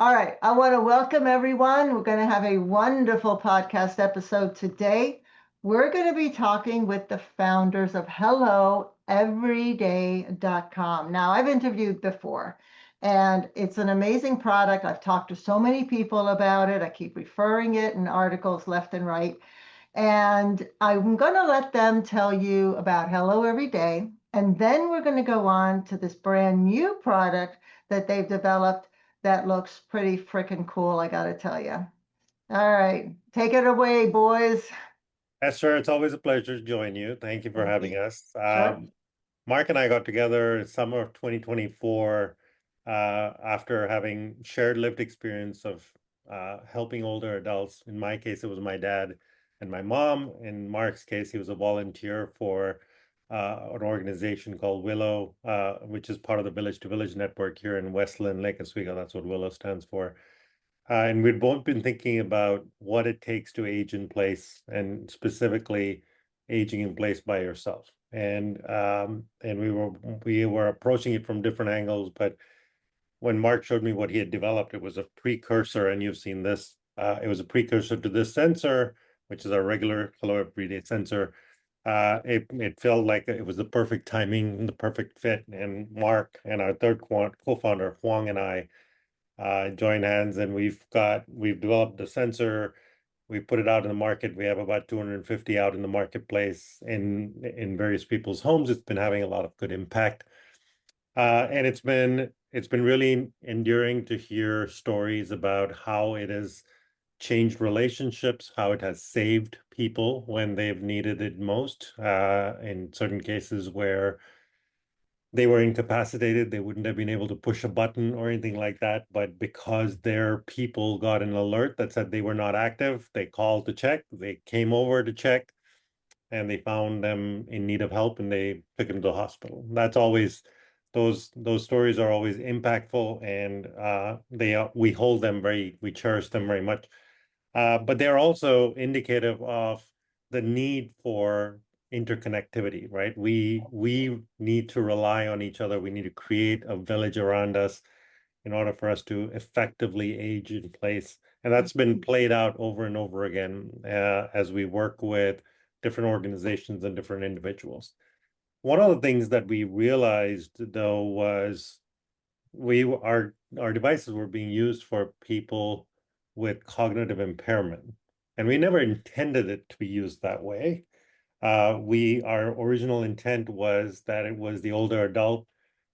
All right, I want to welcome everyone. We're going to have a wonderful podcast episode today. We're going to be talking with the founders of HelloEveryday.com. Now, I've interviewed before, and it's an amazing product. I've talked to so many people about it. I keep referring it in articles left and right. And I'm going to let them tell you about Hello Everyday. And then we're going to go on to this brand new product that they've developed that looks pretty freaking cool, I got to tell you. All right, take it away, boys. Esther, it's always a pleasure to join you. Thank you for Thank having you. us. Sure. Mark and I got together summer of 2024 after having shared lived experience of helping older adults. In my case, it was my dad and my mom. In Mark's case, he was a volunteer for an organization called Willow, which is part of the Village to Village network here in Westland, Lake Oswego. That's what Willow stands for. And we'd both been thinking about what it takes to age in place, and specifically aging in place by yourself. And we were approaching it from different angles. But when Mark showed me what he had developed, it was a precursor, and you've seen this. It was a precursor to this sensor, which is our regular Hello Everyday sensor. It felt like it was the perfect timing, the perfect fit. And Mark and our third co-founder Huang and I join hands, and we've developed the sensor. We put it out in the market. We have about 250 out in the marketplace in various people's homes. It's been having a lot of good impact, and it's been really enduring to hear stories about how it has changed relationships, how it has saved people when they've needed it most. In certain cases where they were incapacitated, they wouldn't have been able to push a button or anything like that. But because their people got an alert that said they were not active, they called to check, they came over to check, and they found them in need of help, and they took them to the hospital. That's always those stories are always impactful, and we hold them we cherish them very much. But they're also indicative of the need for interconnectivity, right? We need to rely on each other. We need to create a village around us in order for us to effectively age in place. And that's been played out over and over again as we work with different organizations and different individuals. One of the things that we realized, though, was our devices were being used for people with cognitive impairment, and we never intended it to be used that way. Our original intent was that it was the older adult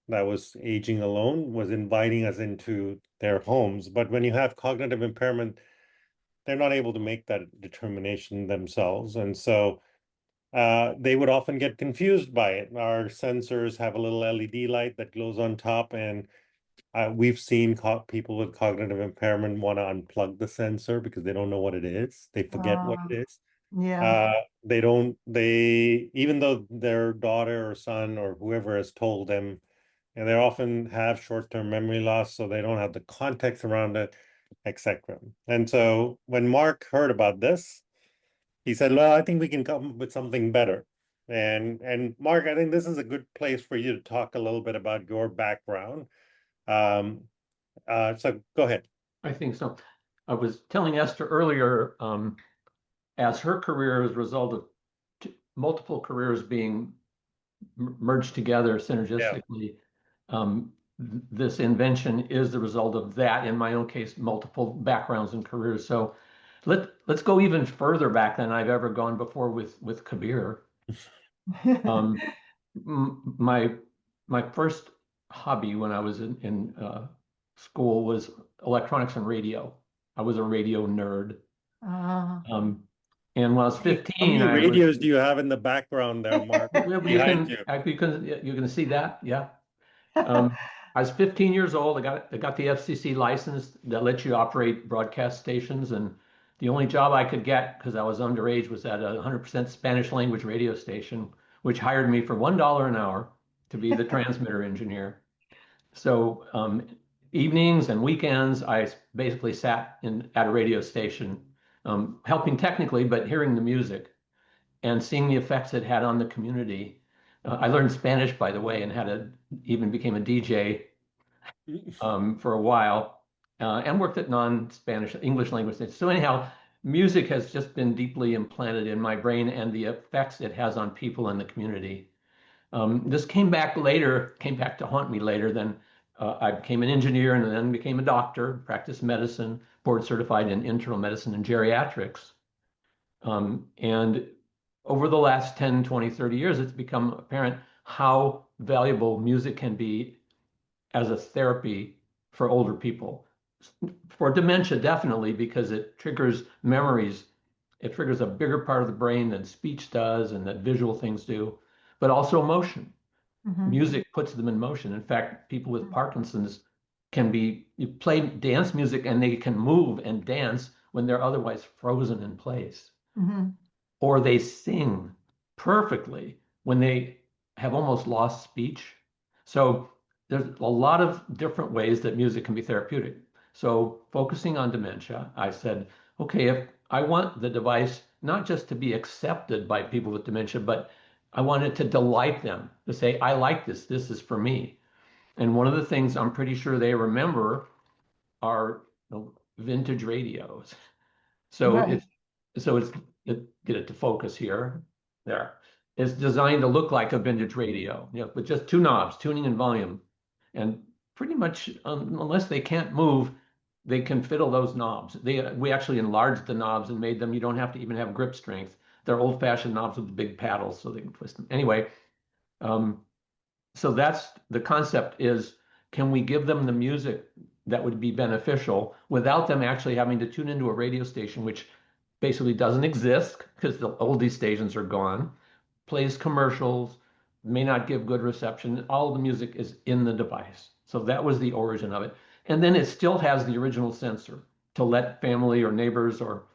that was aging alone, was inviting us into their homes. But when you have cognitive impairment, they're not able to make that determination themselves. And so they would often get confused by it. Our sensors have a little LED light that glows on top, and we've seen people with cognitive impairment want to unplug the sensor because they don't know what it is. They forget what Uh, it is. yeah. Even though their daughter or son or whoever has told them, and they often have short-term memory loss, so they don't have the context around it, etc. And so when Mark heard about this, he said, well, I think we can come up with something better. And Mark, I think this is a good place for you to talk a little bit about your background. Um, so go ahead. I think so. I was telling Esther earlier, as her career as a result of multiple careers being merged together Yeah. synergistically, this invention is the result of that. In my own case, multiple backgrounds and careers. So let's go even further back than I've ever gone before with Kabir. Um, my first hobby when I was in school was electronics and radio. I was a radio nerd. uh, Um, and when I was How 15, many I was. radios do you have in the background there, Mark, You behind can you? you can see that, yeah. I was 15 years old. I got the FCC license that lets you operate broadcast stations, and the only job I could get because I was underage was at a 100% Spanish language radio station, which hired me for $1 an hour to be the transmitter engineer. So evenings and weekends, I basically sat at a radio station, helping technically, but hearing the music and seeing the effects it had on the community. I learned Spanish, by the way, and even became a DJ for a while. and worked at non-Spanish, English language stations. So anyhow, music has just been deeply implanted in my brain and the effects it has on people in the community. This came back to haunt me later. Then I became an engineer and then became a doctor, practiced medicine, board certified in internal medicine and geriatrics. And over the last 10, 20, 30 years, it's become apparent how valuable music can be as a therapy for older people. For dementia, definitely, because it triggers memories. It triggers a bigger part of the brain than speech does and that visual things do, but also emotion. Music puts them in motion. In fact, people with Parkinson's you play dance music and they can move and dance when they're otherwise frozen in place. Or they sing perfectly when they have almost lost speech. So there's a lot of different ways that music can be therapeutic. So focusing on dementia, I said, okay, if I want the device not just to be accepted by people with dementia, but I want it to delight them, to say, I like this, this is for me. And one of the things I'm pretty sure they remember are vintage radios. So Right. get it to focus here. There. It's designed to look like a vintage radio, with just two knobs, tuning and volume. And pretty much, unless they can't move, they can fiddle those knobs. We actually enlarged the knobs and made them, you don't have to even have grip strength. They're old-fashioned knobs with the big paddles so they can twist them. Anyway, so that's the concept is, can we give them the music that would be beneficial without them actually having to tune into a radio station, which basically doesn't exist because the oldie stations are gone, plays commercials, may not give good reception. All the music is in the device. So that was the origin of it. And then it still has the original sensor to let family or neighbors or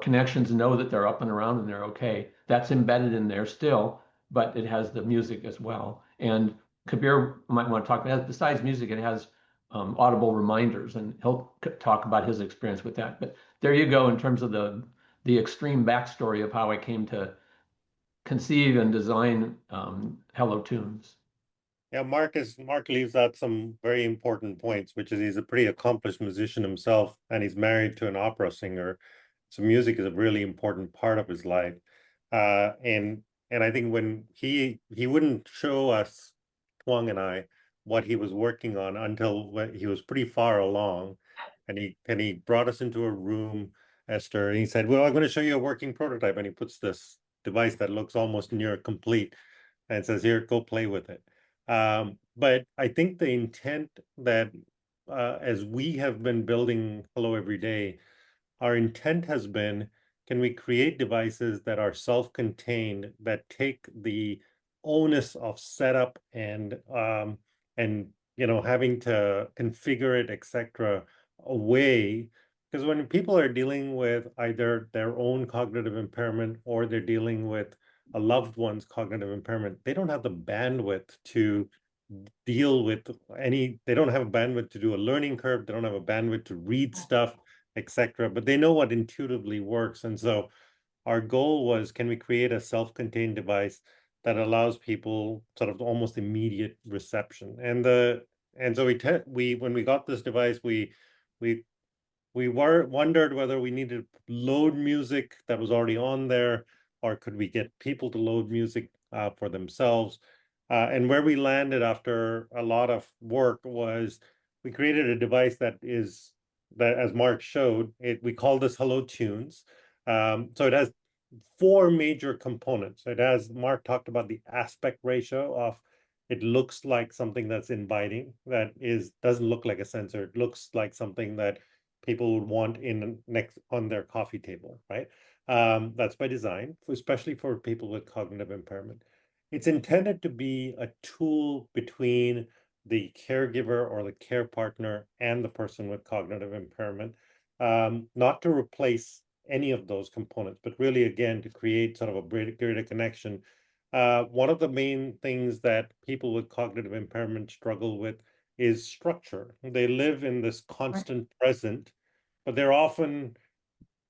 connections know that they're up and around and they're okay. That's embedded in there still, but it has the music as well. And Kabir might want to talk about, besides music, it has audible reminders, and he'll talk about his experience with that. But there you go in terms of the extreme backstory of how I came to conceive and design Hello Tunes. Yeah, Mark leaves out some very important points, which is he's a pretty accomplished musician himself, and he's married to an opera singer. So music is a really important part of his life. And I think when he wouldn't show us, Twang and I, what he was working on until when he was pretty far along. And he brought us into a room, Esther, and he said, well, I'm going to show you a working prototype. And he puts this device that looks almost near complete and says, here, go play with it. But I think the intent that as we have been building Hello Every Day, our intent has been, can we create devices that are self-contained, that take the onus of setup and having to configure it, etc., away? Because when people are dealing with either their own cognitive impairment or they're dealing with a loved one's cognitive impairment, they don't have the bandwidth to deal with they don't have a bandwidth to do a learning curve, they don't have a bandwidth to read stuff, etc. But they know what intuitively works. And so our goal was, can we create a self-contained device that allows people sort of almost immediate reception? And so when we got this device, we wondered whether we needed to load music that was already on there, or could we get people to load music for themselves. And where we landed after a lot of work was we created a device that, as Mark showed, we call this Hello Tunes. So it has four major components. Mark talked about the aspect ratio of, it looks like something that's inviting, doesn't look like a sensor. It looks like something that people would want next on their coffee table, right? That's by design, especially for people with cognitive impairment. It's intended to be a tool between the caregiver or the care partner and the person with cognitive impairment, not to replace any of those components, but really, again, to create sort of a greater connection. One of the main things that people with cognitive impairment struggle with is structure. They live in this constant present, but they're often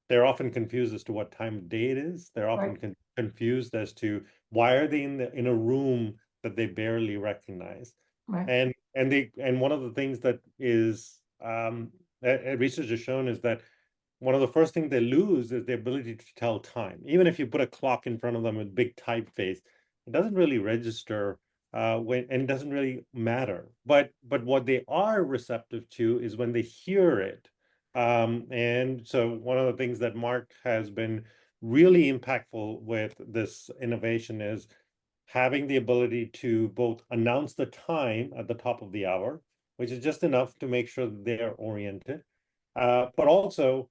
confused as to what time of day it is. They're often confused as to why are they in a room that they barely recognize. And one of the things that is research has shown is that one of the first things they lose is the ability to tell time. Even if you put a clock in front of them with big typeface, it doesn't really register and it doesn't really matter. But what they are receptive to is when they hear it. And so one of the things that Mark has been really impactful with this innovation is having the ability to both announce the time at the top of the hour, which is just enough to make sure that they're oriented, but also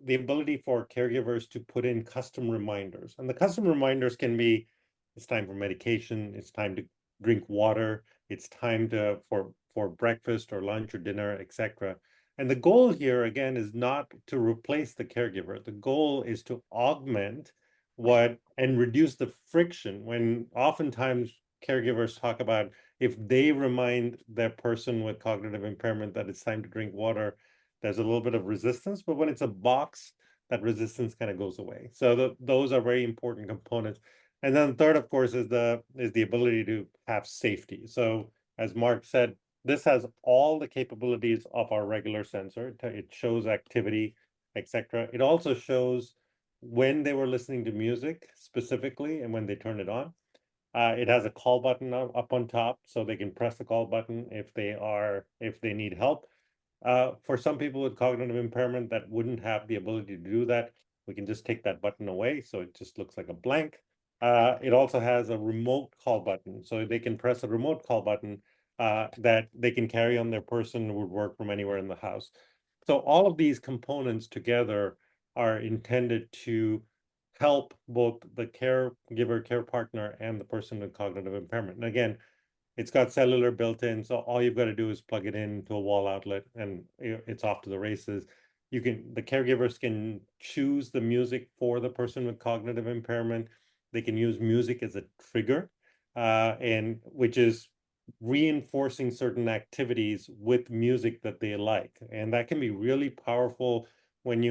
the ability for caregivers to put in custom reminders. And the custom reminders can be, it's time for medication, it's time to drink water, it's time for breakfast or lunch or dinner, etc. And the goal here, again, is not to replace the caregiver. The goal is to augment and reduce the friction when oftentimes caregivers talk about if they remind their person with cognitive impairment that it's time to drink water, there's a little bit of resistance, but when it's a box, that resistance kind of goes away. So those are very important components. And then the third, of course, is the ability to have safety. So as Mark said, this has all the capabilities of our regular sensor. It shows activity, etc. It also shows when they were listening to music specifically and when they turn it on. It has a call button up on top, so they can press the call button if they need help. For some people with cognitive impairment that wouldn't have the ability to do that, we can just take that button away, so it just looks like a blank. It also has a remote call button, so they can press a remote call button that they can carry on their person, would work from anywhere in the house. So all of these components together are intended to help both the caregiver, care partner, and the person with cognitive impairment. And again, it's got cellular built in, so all you've got to do is plug it into a wall outlet and it's off to the races. The caregivers can choose the music for the person with cognitive impairment. They can use music as a trigger, and which is reinforcing certain activities with music that they like. And that can be really powerful when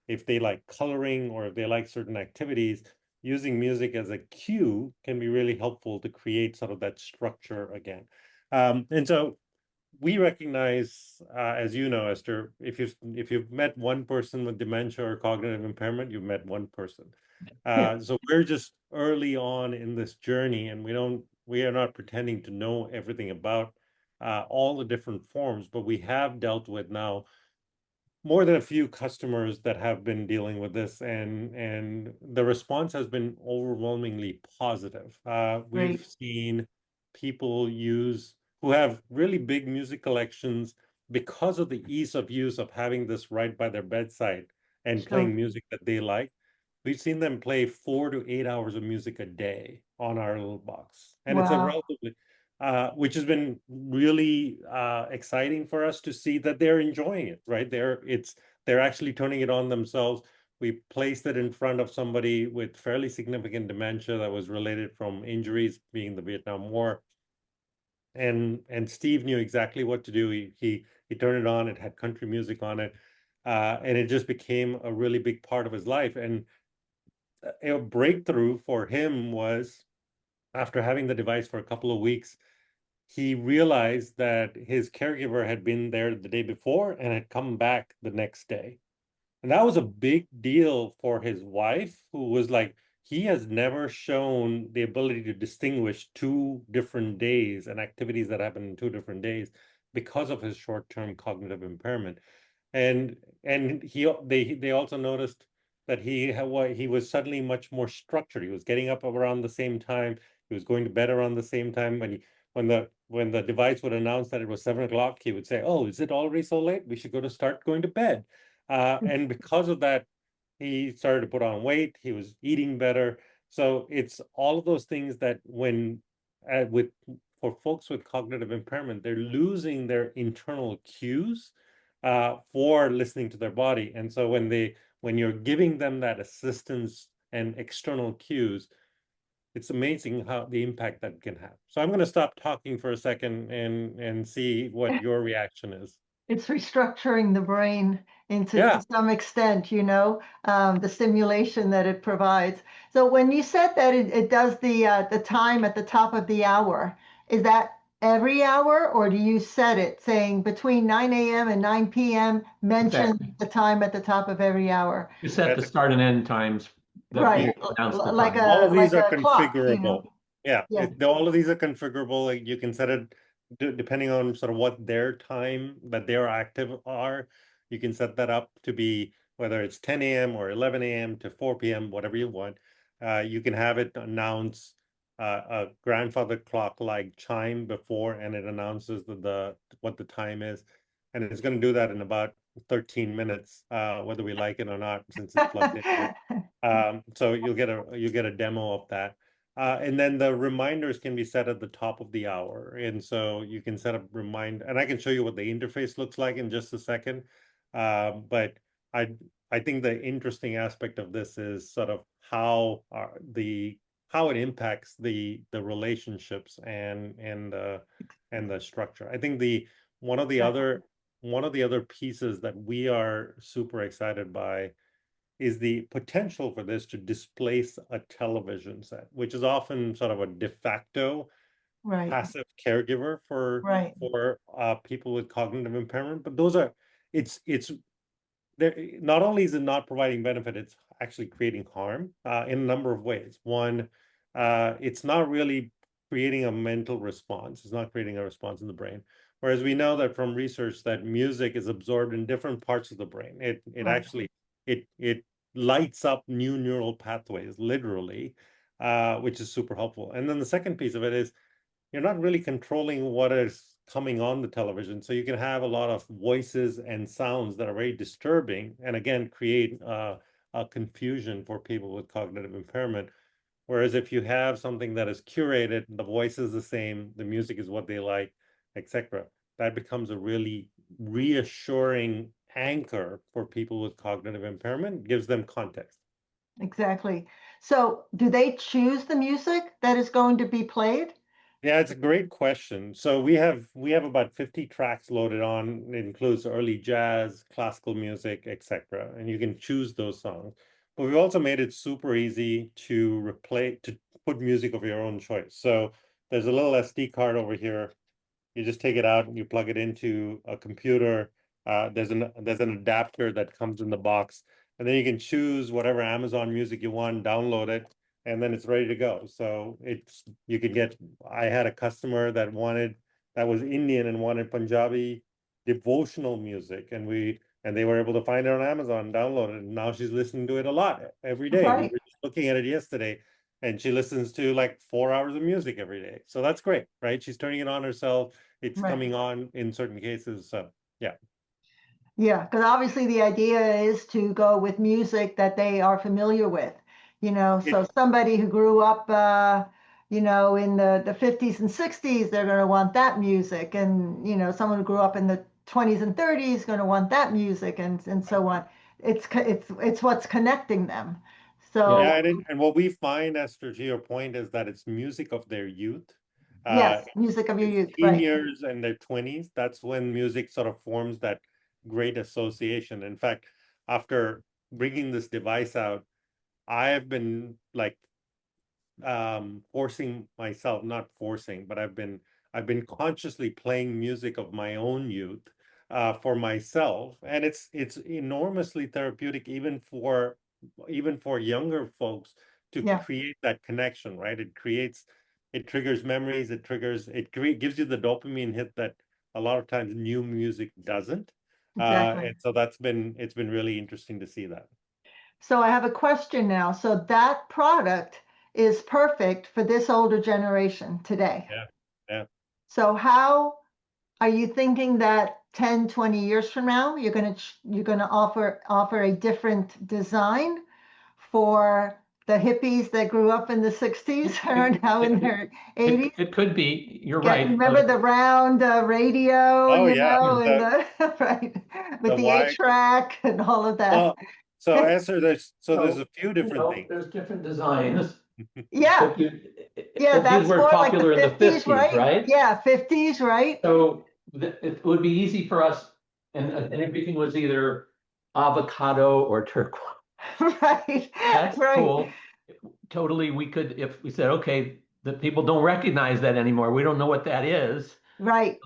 if they like coloring or if they like certain activities, using music as a cue can be really helpful to create sort of that structure again. And so we recognize, as you know, Esther, if you've met one person with dementia or cognitive impairment, you've met one person. So we're just early on in this journey, and we are not pretending to know everything about all the different forms, but we have dealt with now more than a few customers that have been dealing with this, and the response has been overwhelmingly positive. We've seen people who have really big music collections because of the ease of use of having this right by their bedside and playing music that they like. We've seen them play 4 to 8 hours of music a day on our little box, and it's a relatively which has been really exciting for us to see that they're enjoying it, right? They're actually turning it on themselves. We placed it in front of somebody with fairly significant dementia that was related from injuries, being the Vietnam War. And Steve knew exactly what to do. He turned it on. It had country music on it, and it just became a really big part of his life. And a breakthrough for him was after having the device for a couple of weeks, he realized that his caregiver had been there the day before and had come back the next day. And that was a big deal for his wife, who was like, he has never shown the ability to distinguish 2 different days and activities that happen in 2 different days because of his short-term cognitive impairment. And they also noticed that he was suddenly much more structured. He was getting up around the same time. He was going to bed around the same time. When the device would announce that it was 7 o'clock, he would say, "Oh, is it already so late? We should start going to bed." And because of that, he started to put on weight. He was eating better. So it's all of those things that for folks with cognitive impairment, they're losing their internal cues for listening to their body. And so when you're giving them that assistance and external cues, it's amazing how the impact that can have. So I'm going to stop talking for a second and see what your reaction is. It's restructuring the brain into Yeah. to some extent, the stimulation that it provides. So when you said that it does the time at the top of the hour, is that every hour, or do you set it saying between 9 a.m. and 9 p.m., mention Exactly. the time at the top of every hour? You set the That's start and end times that Right, will announce the like time. all a of these are clock, configurable. Yeah, Yeah, all of these are configurable. Like, you can set it depending on sort of what their time that they're active are. You can set that up to be whether it's 10 a.m. or 11 a.m. to 4 p.m., whatever you want. You can have it announce a grandfather clock like chime before, and it announces what the time is. And it's going to do that in about 13 minutes, whether we like it or not, since it's plugged in. So you'll get a demo of that. And then the reminders can be set at the top of the hour. And so you can set up and I can show you what the interface looks like in just a second. But I think the interesting aspect of this is sort of how it impacts the relationships and the structure. I think one of the other pieces that we are super excited by is the potential for this to displace a television set, which is often sort of a de facto right, passive caregiver for right, people with cognitive impairment. But it's there. Not only is it not providing benefit, it's actually creating harm in a number of ways. One, it's not really creating a mental response. It's not creating a response in the brain. Whereas we know that from research that music is absorbed in different parts of the brain. It right, actually it lights up new neural pathways, literally, which is super helpful. And then the second piece of it is you're not really controlling what is coming on the television. So you can have a lot of voices and sounds that are very disturbing and again create a confusion for people with cognitive impairment. Whereas if you have something that is curated, the voice is the same, the music is what they like, etc., that becomes a really reassuring anchor for people with cognitive impairment, gives them context. exactly. So do they choose the music that is going to be played? Yeah, it's a great question. So we have about 50 tracks loaded on. It includes early jazz, classical music, etc. And you can choose those songs. But we've also made it super easy to put music of your own choice. So there's a little SD card over here. You just take it out and you plug it into a computer. There's an adapter that comes in the box, and then you can choose whatever Amazon music you want, download it, and then it's ready to go. So you could get. I had a customer that was Indian and wanted Punjabi devotional music, and they were able to find it on Amazon, download it, and now she's listening to it a lot every day. We Right, were just looking at it yesterday, and she listens to like 4 hours of music every day. So that's great, right? She's turning it on herself. It's right. coming on in certain cases. So yeah, Yeah, because obviously the idea is to go with music that they are familiar with, it, so somebody who grew up, in the 50s and 60s, they're going to want that music. And, someone who grew up in the 20s and 30s going to want that music and so on. It's what's connecting them. Yeah. So, yeah, and what we find, Esther, to your point, is that it's music of their youth. Uh, yes, music of your it's youth, teen right? years and their 20s. That's when music sort of forms that great association. In fact, after bringing this device out, I have been like forcing myself, not forcing, but I've been consciously playing music of my own youth for myself, and it's enormously therapeutic even for younger folks to Yeah, create that connection, right? It triggers memories, gives you the dopamine hit that a lot of times new music doesn't. exactly. And so it's been really interesting to see that. So I have a question now. So that product is perfect for this older generation today. Yeah. Yeah. So how are you thinking that 10, 20 years from now you're going to offer a different design for the hippies that grew up in the 60s and are now in their 80s? It could be. You're Get right. remember the round radio, Oh yeah. and the right with The the 8 wide track and all of that. Well, so Esther, there's So, a few different things. there's different designs. Yeah, But yeah, these that's were more like the popular in the 50s, 50s, right? right? Yeah, 50s, right? So it would be easy for us, and everything was either avocado or turquoise. Right, That's right, cool. Totally, we could, if we said, okay, that people don't recognize that anymore. We don't know what that is. Right.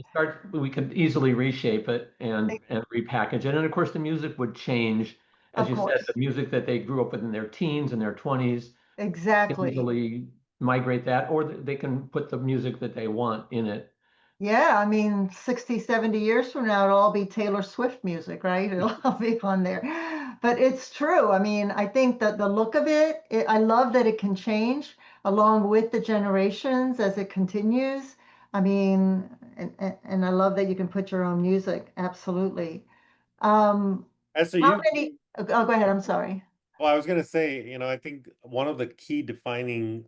We can easily reshape it and repackage it. And of course, the music would change. As Of you said, the course. music that they grew up with in their teens and their 20s can Exactly. easily migrate that, or they can put the music that they want in it. Yeah, I mean, 60, 70 years from now, it'll all be Taylor Swift music, right? It'll all be on there. But it's true. I mean, I think that the look of I love that it can change along with the generations as it continues. I mean, and I love that you can put your own music. Absolutely. Um, Esther, how many? Oh, go ahead. I'm sorry. well, I was going to say, I think one of the key defining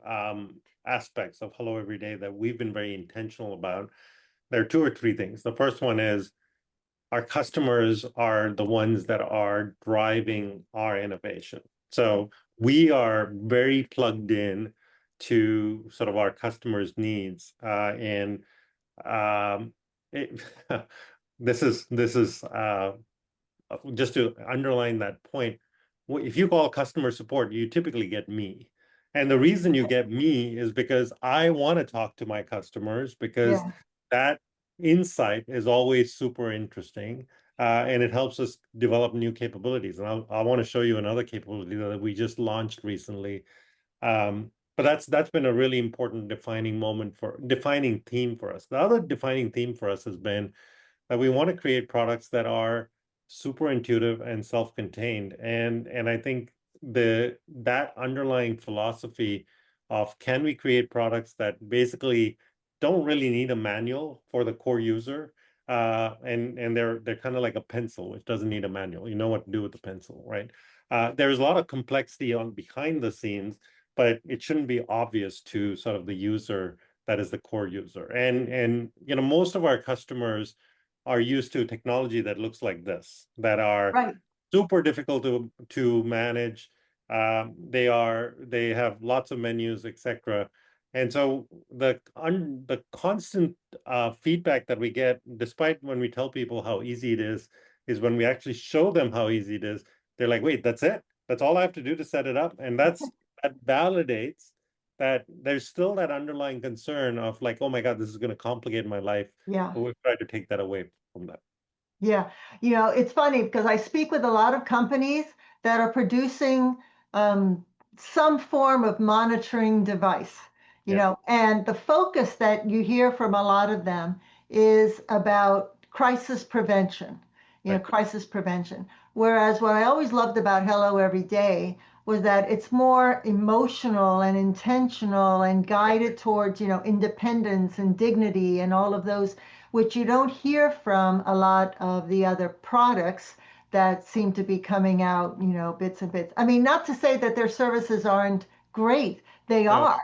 aspects of Hello Every Day that we've been very intentional about, there are two or three things. The first one is our customers are the ones that are driving our innovation. So we are very plugged in to sort of our customers' needs, and it, this is just to underline that point. If you call customer support, you typically get me. And the reason you get me is because I want to talk to my customers, because Yeah. that insight is always super interesting, and it helps us develop new capabilities. And I want to show you another capability that we just launched recently. But that's been a really important defining theme for us. The other defining theme for us has been that we want to create products that are super intuitive and self-contained. And I think that underlying philosophy of, can we create products that basically don't really need a manual for the core user, and they're kind of like a pencil, which doesn't need a manual. You know what to do with the pencil, right? There's a lot of complexity on behind the scenes, but it shouldn't be obvious to sort of the user that is the core user. And most of our customers are used to technology that looks like this, that are Right. super difficult to manage. They have lots of menus, etc. And so the constant feedback that we get, despite when we tell people how easy it is when we actually show them how easy it is, they're like, "Wait, that's it? That's all I have to do to set it up?" And that validates that there's still that underlying concern of like, "Oh my God, this is going to complicate my life." Yeah. But we've tried to take that away from that. Yeah, it's funny because I speak with a lot of companies that are producing um, some form of monitoring device, Yeah, and the focus that you hear from a lot of them is about crisis prevention, right. crisis prevention. Whereas what I always loved about Hello Every Day was that it's more emotional and intentional and guided towards, independence and dignity and all of those, which you don't hear from a lot of the other products that seem to be coming out, bits and bits. I mean, not to say that their services aren't great, they No, are,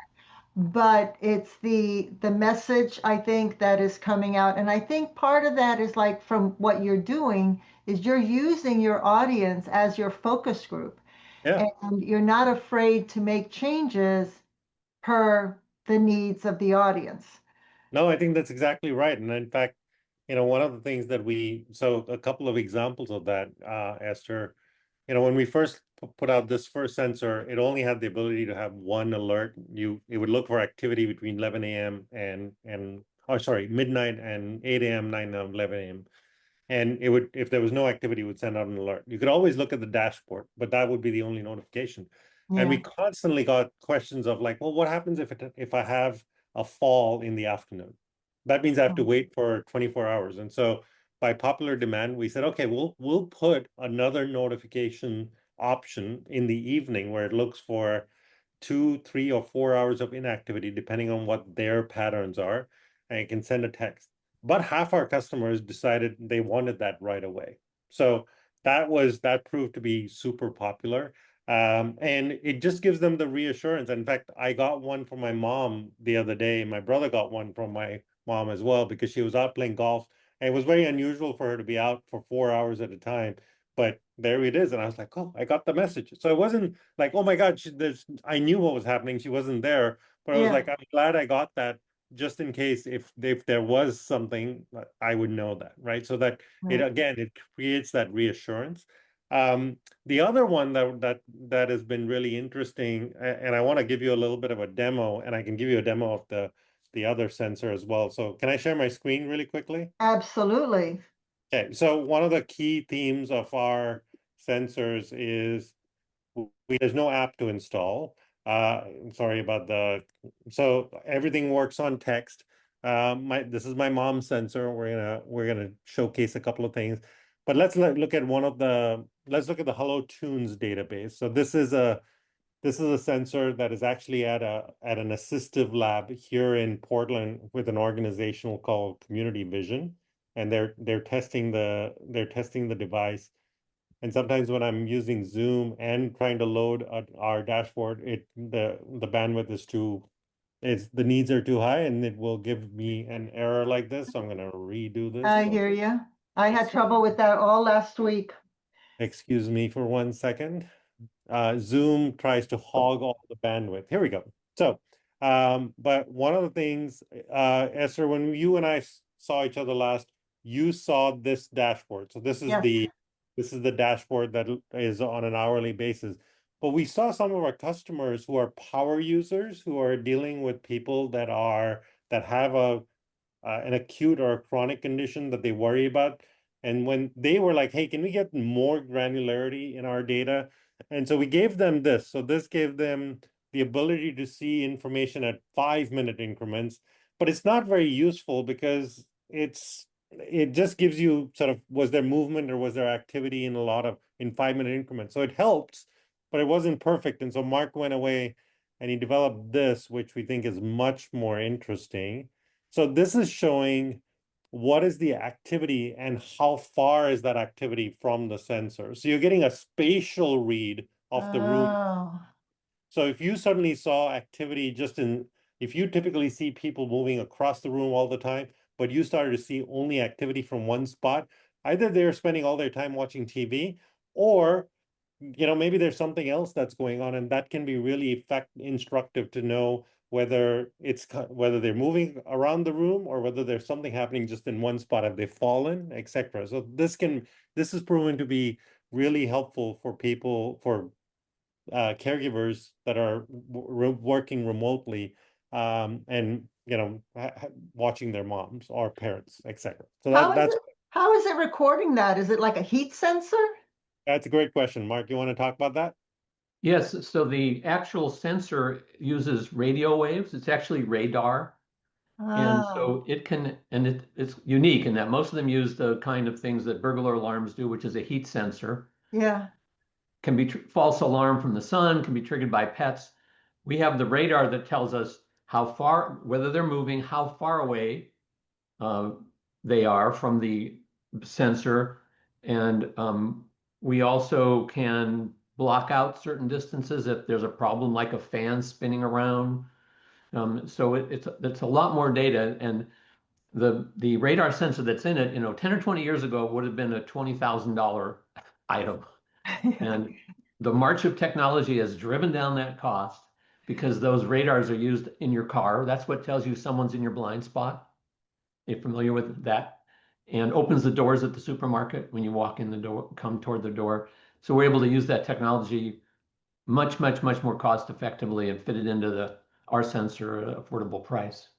but it's the message I think that is coming out. And I think part of that is like from what you're doing is you're using your audience as your focus group, yeah. and you're not afraid to make changes per the needs of the audience. No, I think that's exactly right. And in fact, one of the things so a couple of examples of that, Esther, when we first put out this first sensor, it only had the ability to have one alert. It would look for activity between 11 a.m. and oh, sorry, midnight and 8 a.m., 9 a.m., 11 a.m. And it would, if there was no activity, it would send out an alert. You could always look at the dashboard, but that would be the only notification. And Yeah. we constantly got questions of like, well, what happens if I have a fall in the afternoon? That means I have to wait for 24 hours. And so by popular demand, we said, okay, we'll put another notification option in the evening where it looks for 2, 3, or 4 hours of inactivity, depending on what their patterns are, and it can send a text. But half our customers decided they wanted that right away. So that proved to be super popular. And it just gives them the reassurance. In fact, I got one from my mom the other day. My brother got one from my mom as well, because she was out playing golf. And it was very unusual for her to be out for 4 hours at a time. But there it is. And I was like, oh, I got the message. So it wasn't like, oh my God, I knew what was happening. She wasn't there. But I was Yeah. like, I'm glad I got that, just in case if there was something, I would know that, right? So that Right. it creates that reassurance. The other one that has been really interesting, and I want to give you a little bit of a demo, and I can give you a demo of the other sensor as well. So can I share my screen really quickly? Absolutely. Okay, so one of the key themes of our sensors is there's no app to install. Sorry about so everything works on text. This is my mom's sensor. We're gonna showcase a couple of things, but let's look at let's look at the Hello Tunes database. So this is a sensor that is actually at an assistive lab here in Portland with an organization called Community Vision, and they're testing the device. And sometimes when I'm using Zoom and trying to load our dashboard, the bandwidth the needs are too high, and it will give me an error like this. So I'm going to redo this. I So hear you. I had trouble with that all last week. excuse me for 1 second. Zoom tries to hog all the bandwidth. Here we go. So, but one of the things, Esther, when you and I saw each other last, you saw this dashboard. So Yes. this is the dashboard that is on an hourly basis. But we saw some of our customers who are power users who are dealing with people that have an acute or a chronic condition that they worry about. And when they were like, hey, can we get more granularity in our data? And so we gave them this. So this gave them the ability to see information at 5-minute increments, but it's not very useful because it just gives you sort of, was there movement or was there activity in 5-minute increments? So it helps, but it wasn't perfect. And so Mark went away and he developed this, which we think is much more interesting. So this is showing what is the activity and how far is that activity from the sensor. So you're getting a spatial read of the room. Oh, So if you suddenly saw activity if you typically see people moving across the room all the time, but you started to see only activity from one spot, either they're spending all their time watching TV, or maybe there's something else that's going on, and that can be really instructive to know whether they're moving around the room or whether there's something happening just in one spot. Have they fallen, etc. So this is proven to be really helpful for caregivers that are working remotely, and watching their moms or parents, etc. So how is it recording that? Is it like a heat sensor? that's a great question. Mark, you want to talk about that? Yes, so the actual sensor uses radio waves. It's actually radar. And Oh, so it's unique in that most of them use the kind of things that burglar alarms do, which is a heat sensor. yeah. Can be false alarm from the sun, can be triggered by pets. We have the radar that tells us how far, whether they're moving, how far away uh, they are from the sensor. And we also can block out certain distances if there's a problem like a fan spinning around. So it's a lot more data, and the radar sensor that's in it, 10 or 20 years ago would have been a $20,000 item. And the march of technology has driven down that cost because those radars are used in your car. That's what tells you someone's in your blind spot. You're familiar with that? And opens the doors at the supermarket when you walk in the door, come toward the door. So we're able to use that technology much, much, much more cost effectively and fit it into our sensor at an affordable price.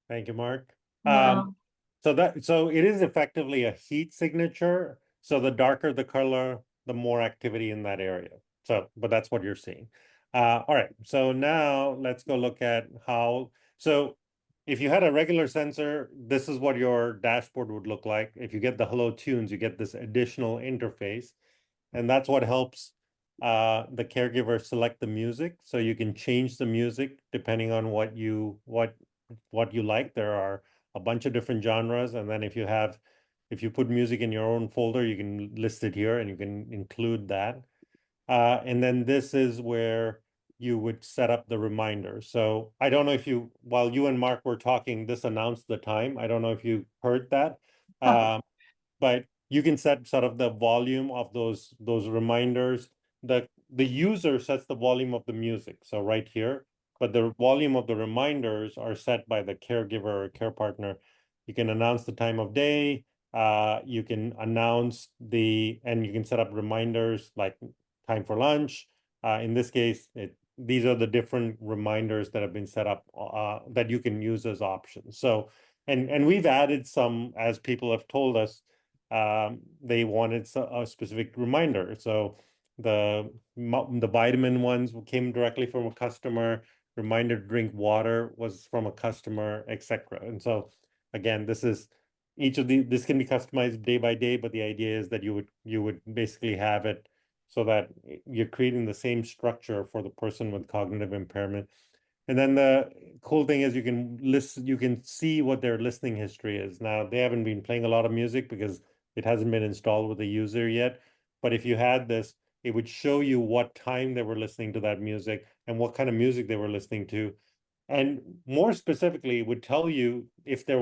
Thank you, Mark. Wow. So it is effectively a heat signature. So the darker the color, the more activity in that area. But that's what you're seeing. All right. So now let's go look at so if you had a regular sensor, this is what your dashboard would look like. If you get the Hello Tunes, you get this additional interface, and that's what helps the caregiver select the music. So you can change the music depending on what you like. There are a bunch of different genres, and then if you put music in your own folder, you can list it here and you can include that. And then this is where you would set up the reminder. So I don't know while you and Mark were talking, this announced the time. I don't know if you heard that. But you can set sort of the volume of those reminders. The user sets the volume of the music, so right here, but the volume of the reminders are set by the caregiver or care partner. You can announce the time of day, You can announce and you can set up reminders like time for lunch. In this case, these are the different reminders that have been set up that you can use as options. So, and we've added some as people have told us they wanted a specific reminder. So the vitamin ones came directly from a customer. Reminder to drink water was from a customer, etc. And so again, this can be customized day by day, but the idea is that you would basically have it so that you're creating the same structure for the person with cognitive impairment. And then the cool thing is you can see what their listening history is. Now, they haven't been playing a lot of music because it hasn't been installed with the user yet. But if you had this, it would show you what time they were listening to that music and what kind of music they were listening to. And more specifically, it would tell you if they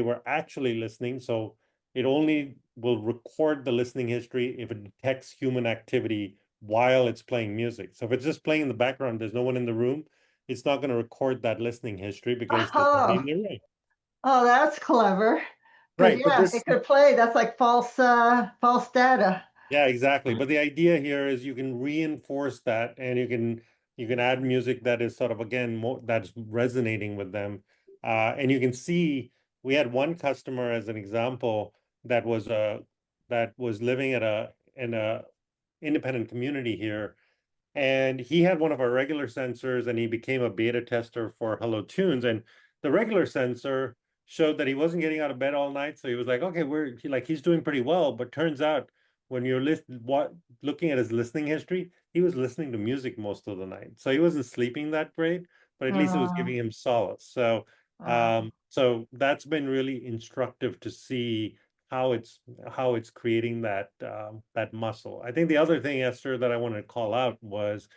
were actually listening. So it only will record the listening history if it detects human activity while it's playing music. So if it's just playing in the background, there's no one in the room, it's not going to record that listening history because there's nobody in Oh, the room. oh, that's clever. Because Right, but yeah, this it could play. That's like false data. Yeah, exactly. But the idea here is you can reinforce that, and you can add music that is sort of again more that's resonating with them. And you can see we had one customer as an example that was living in a independent community here, and he had one of our regular sensors and he became a beta tester for Hello Tunes. And the regular sensor showed that he wasn't getting out of bed all night. So he was like, okay, he's doing pretty well. But turns out when you're looking at his listening history, he was listening to music most of the night. So he wasn't sleeping that great, but at least it was Uh, giving him solace. So uh, so that's been really instructive to see how it's creating that muscle. I think the other thing, Esther, that I wanted to call out was,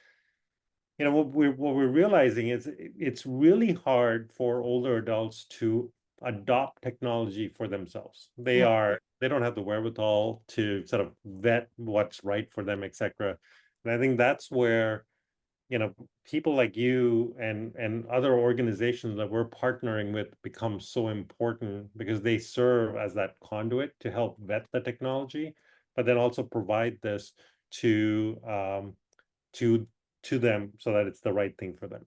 what we're realizing is it's really hard for older adults to adopt technology for themselves. yeah. They don't have the wherewithal to sort of vet what's right for them, etc. And I think that's where people like you and other organizations that we're partnering with become so important because they serve as that conduit to help vet the technology, but then also provide this to to to them so that it's the right thing for them.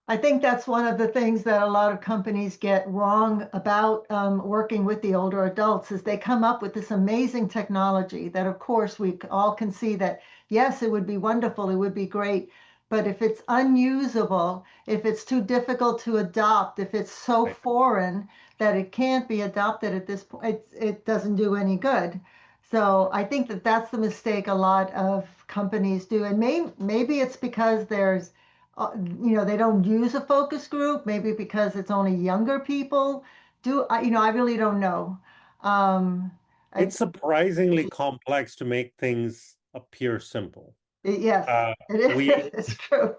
I think that's one of the things that a lot of companies get wrong about working with the older adults is they come up with this amazing technology that, of course, we all can see that, yes, it would be wonderful, it would be great. But if it's unusable, if it's too difficult to adopt, if it's so Right. foreign that it can't be adopted at this point, it doesn't do any good. So I think that that's the mistake a lot of companies do. And maybe it's because they don't use a focus group, maybe because it's only younger people. I really don't know. Um, I, It's surprisingly complex to make things appear simple. yes, Uh, it is. we It's true.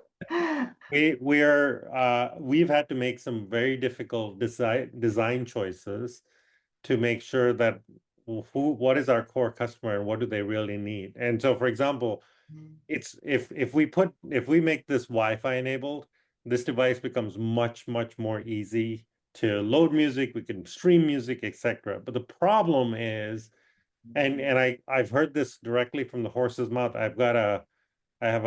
we've had to make some very difficult design choices to make sure that what is our core customer and what do they really need. And so, for example, it's if we make this Wi-Fi enabled, this device becomes much more easy to load music. We can stream music, etc. But the problem is, and I've heard this directly from the horse's mouth. I have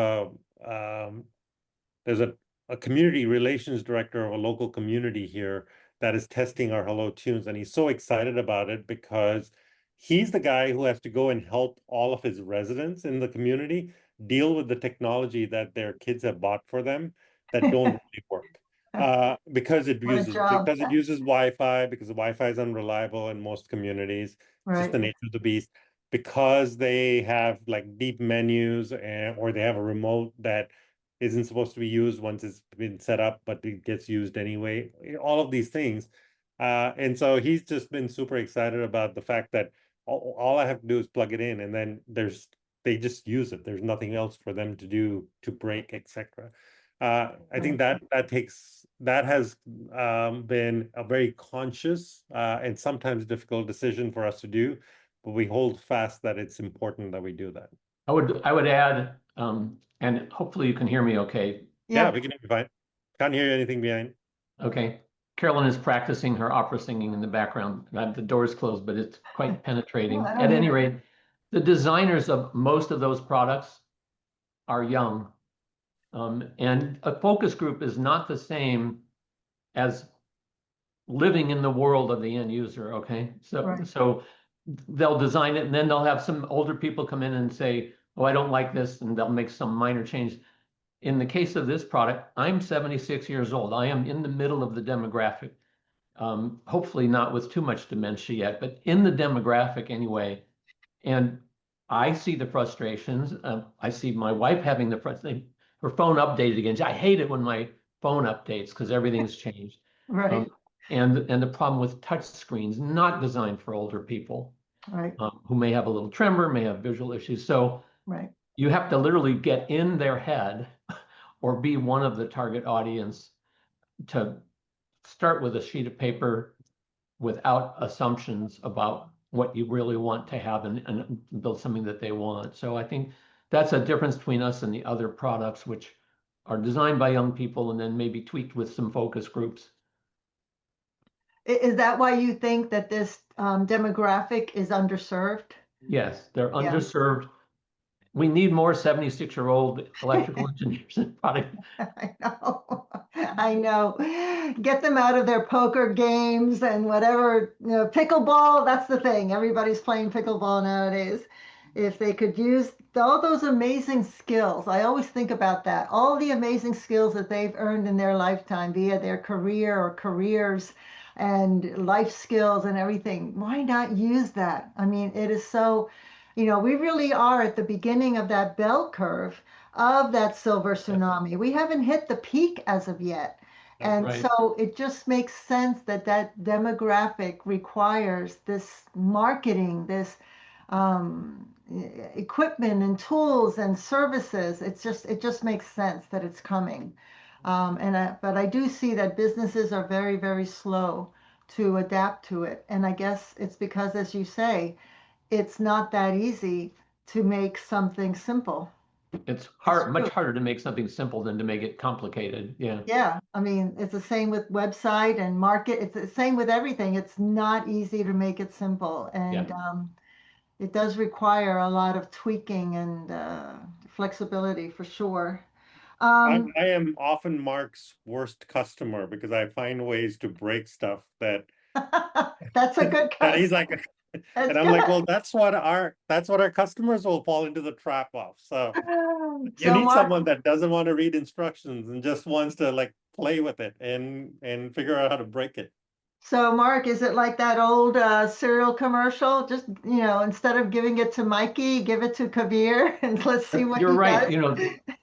there's a community relations director of a local community here that is testing our Hello Tunes, and he's so excited about it because he's the guy who has to go and help all of his residents in the community deal with the technology that their kids have bought for them that don't really work. What a job. Because it uses Wi-Fi, because the Wi-Fi is unreliable in most communities. It's just Right. the nature of the beast. Because they have like deep menus or they have a remote that isn't supposed to be used once it's been set up, but it gets used anyway. All of these things. And so he's just been super excited about the fact that all I have to do is plug it in and then they just use it. There's nothing else for them to do to break, etc. I think that has been a very conscious and sometimes difficult decision for us to do, but we hold fast that it's important that we do that. I would add, and hopefully you can hear me okay. Yeah, Yep. we can hear you fine. Can't hear anything behind. Okay. Carolyn is practicing her opera singing in the background. The door's closed, but it's quite penetrating. I don't At any hear it. rate, the designers of most of those products are young. And a focus group is not the same as living in the world of the end user, okay? Right. So they'll design it and then they'll have some older people come in and say, oh, I don't like this, and they'll make some minor change. In the case of this product, I'm 76 years old. I am in the middle of the demographic. Hopefully not with too much dementia yet, but in the demographic anyway. And I see the frustrations. I see my wife having the frustration. Her phone updated again. I hate it when my phone updates because everything's changed. Right. And the problem with touch screens, not designed for older people Right. who may have a little tremor, may have visual issues. So Right. you have to literally get in their head or be one of the target audience to start with a sheet of paper without assumptions about what you really want to have and build something that they want. So I think that's a difference between us and the other products, which are designed by young people and then maybe tweaked with some focus groups. Is that why you think that this demographic is underserved? Yes, they're Yeah. underserved. We need more 76-year-old electrical engineers and product. I know. I know. Get them out of their poker games and whatever, pickleball, that's the thing. Everybody's playing pickleball nowadays. If they could use all those amazing skills, I always think about that. All the amazing skills that they've earned in their lifetime via their career or careers and life skills and everything. Why not use that? I mean, it is so, we really are at the beginning of that bell curve of that silver tsunami. We haven't hit the peak as of yet. And Right. so it just makes sense that that demographic requires this marketing, this equipment and tools and services. It just makes sense that it's coming. But I do see that businesses are very, very slow to adapt to it. And I guess it's because, as you say, it's not that easy to make something simple. It's It's much true. harder to make something simple than to make it complicated. Yeah. Yeah, I mean, it's the same with website and market. It's the same with everything. It's not easy to make it simple, and Yeah. it does require a lot of tweaking and flexibility for sure. Um, I am often Mark's worst customer because I find ways to break stuff that that's a good that he's custom. like, That's and I'm like, well, good. that's what our customers will fall into the trap of. So you So, need Mark, someone that doesn't want to read instructions and just wants to like play with it and figure out how to break it. is it like that old cereal commercial? Just, instead of giving it to Mikey, give it to Kabir and let's see what You're he right. does.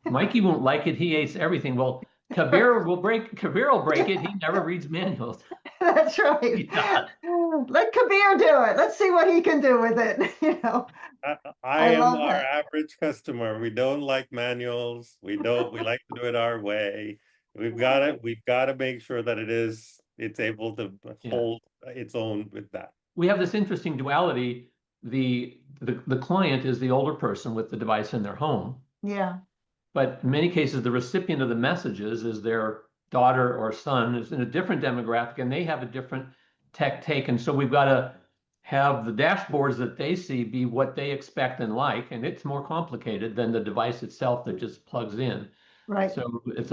Mikey won't like it. He hates everything. Well, Kabir will break it. He never reads manuals. That's right. Yeah. Let Kabir do it. Let's see what he can do with it. I I am love our that. average customer. We don't like manuals. We like to do it our way. We've got to make sure that it's able to Yeah. hold its own with that. We have this interesting duality. The client is the older person with the device in their home, Yeah, but in many cases, the recipient of the messages is their daughter or son is in a different demographic and they have a different tech take. And so we've got to have the dashboards that they see be what they expect and like. And it's more complicated than the device itself that just plugs in. right. So it's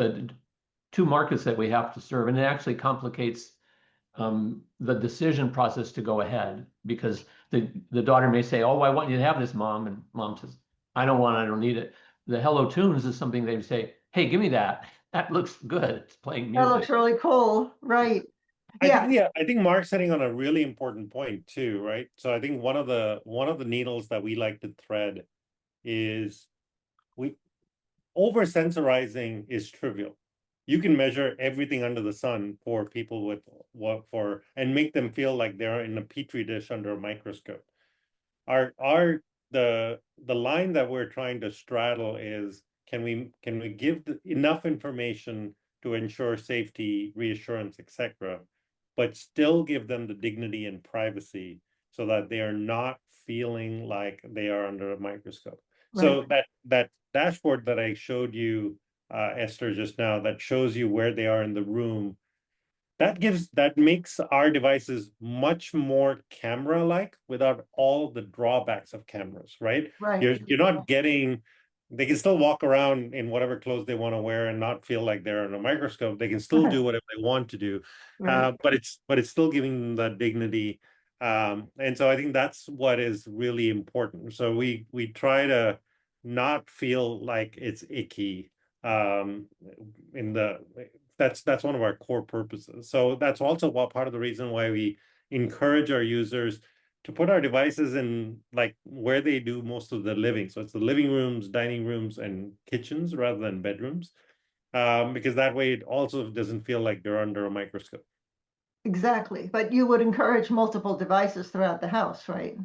two markets that we have to serve. And it actually complicates the decision process to go ahead because the daughter may say, oh, I want you to have this, mom. And mom says, I don't need it. The Hello Tunes is something they say, hey, give me that. That looks good. It's playing That looks music. really cool. Right. I Yeah. think I think Mark's hitting on a really important point too, right? So I think one of the needles that we like to thread is we over sensorizing is trivial. You can measure everything under the sun for people with and make them feel like they're in a petri dish under a microscope. The line that we're trying to straddle is can we give enough information to ensure safety, reassurance, etc., but still give them the dignity and privacy so that they are not feeling like they are under a microscope. So Right. that dashboard that I showed you, Esther, just now, that shows you where they are in the room, that makes our devices much more camera-like without all the drawbacks of cameras, right? Right. You're not getting, they can still walk around in whatever clothes they want to wear and not feel like they're in a microscope. They can still do whatever they want to do, Right. but it's still giving them that dignity. And so I think that's what is really important. So we try to not feel like it's icky. In the that's one of our core purposes. So that's also what part of the reason why we encourage our users to put our devices in like where they do most of the living. So it's the living rooms, dining rooms, and kitchens rather than bedrooms, because that way it also doesn't feel like they're under a microscope. Exactly. But you would encourage multiple devices throughout the house, right?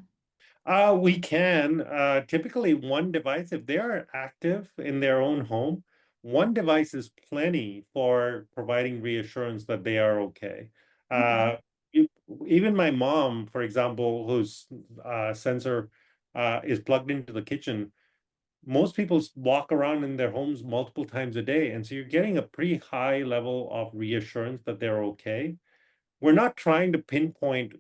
We can typically one device, if they are active in their own home, one device is plenty for providing reassurance that they are okay. Okay. Uh, you- Even my mom, for example, whose sensor is plugged into the kitchen, most people walk around in their homes multiple times a day. And so you're getting a pretty high level of reassurance that they're okay. We're not trying to pinpoint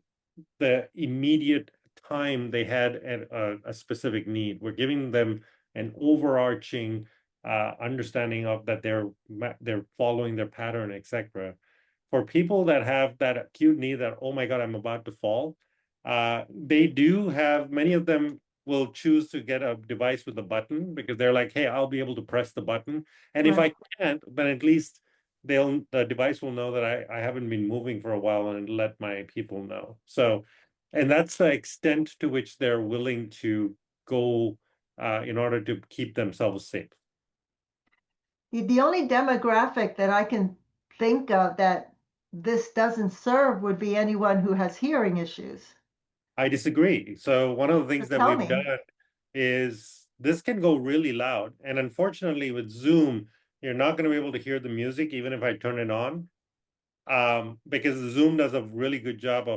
the immediate time they had at a specific need. We're giving them an overarching understanding of that they're following their pattern, etc. For people that have that acute need that, oh my God, I'm about to fall, they do have, many of them will choose to get a device with a button because they're like, hey, I'll be able to press the button. And if I Right. can't, then at least the device will know that I haven't been moving for a while and let my people know. So, and that's the extent to which they're willing to go in order to keep themselves safe. The only demographic that I can think of that this doesn't serve would be anyone who has hearing issues. I disagree. So one of the So things that tell we've me. done is this can go really loud. And unfortunately with Zoom, you're not going to be able to hear the music even if I turn it on. Because Zoom does a really good job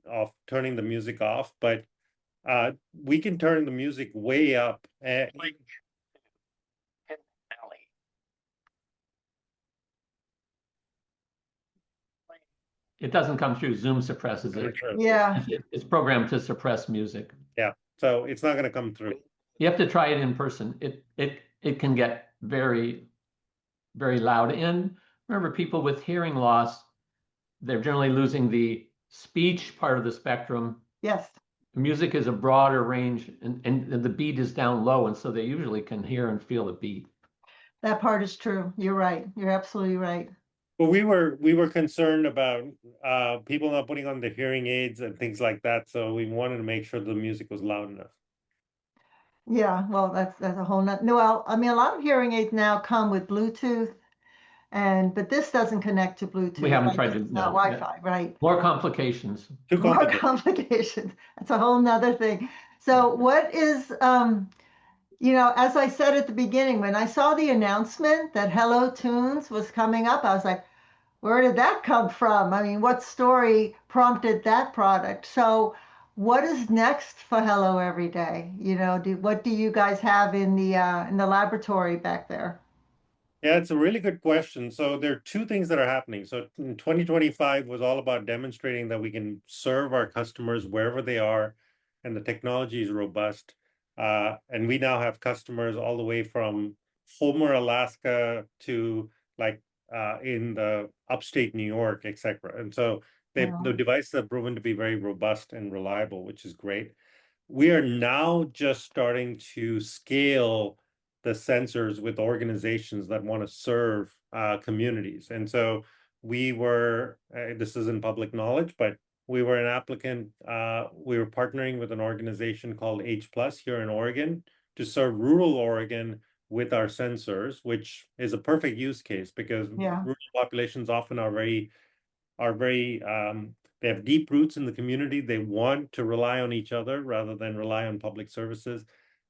of turning the music off, but we can turn the music way up. It doesn't come through. Zoom suppresses it. Yeah. It's programmed to suppress music. Yeah, so it's not going to come through. You have to try it in person. It can get very, very loud. And remember, people with hearing loss, they're generally losing the speech part of the spectrum. Yes. Music is a broader range, and the beat is down low, and so they usually can hear and feel the beat. That part is true. You're right. You're absolutely right. But we were concerned about people not putting on the hearing aids and things like that, so we wanted to make sure the music was loud enough. Yeah, well, that's a whole nother. No, well, I mean, a lot of hearing aids now come with Bluetooth, but this doesn't connect to Bluetooth. We haven't I tried guess to, it's not no. Yeah. Wi-Fi, right? More complications. Too More complicated. complications. That's a whole nother thing. So what is, as I said at the beginning, when I saw the announcement that Hello Tunes was coming up, I was like, where did that come from? I mean, what story prompted that product? So what is next for Hello Every Day? What do you guys have in the laboratory back there? Yeah, it's a really good question. So there are two things that are happening. So in 2025 was all about demonstrating that we can serve our customers wherever they are, and the technology is robust. And we now have customers all the way from Homer, Alaska to like in the upstate New York, etc. And so the Wow. devices have proven to be very robust and reliable, which is great. We are now just starting to scale the sensors with organizations that want to serve communities. And so this isn't public knowledge, but we were an applicant. We were partnering with an organization called H Plus here in Oregon to serve rural Oregon with our sensors, which is a perfect use case because Yeah. rural populations often are very they have deep roots in the community. They want to rely on each other rather than rely on public services,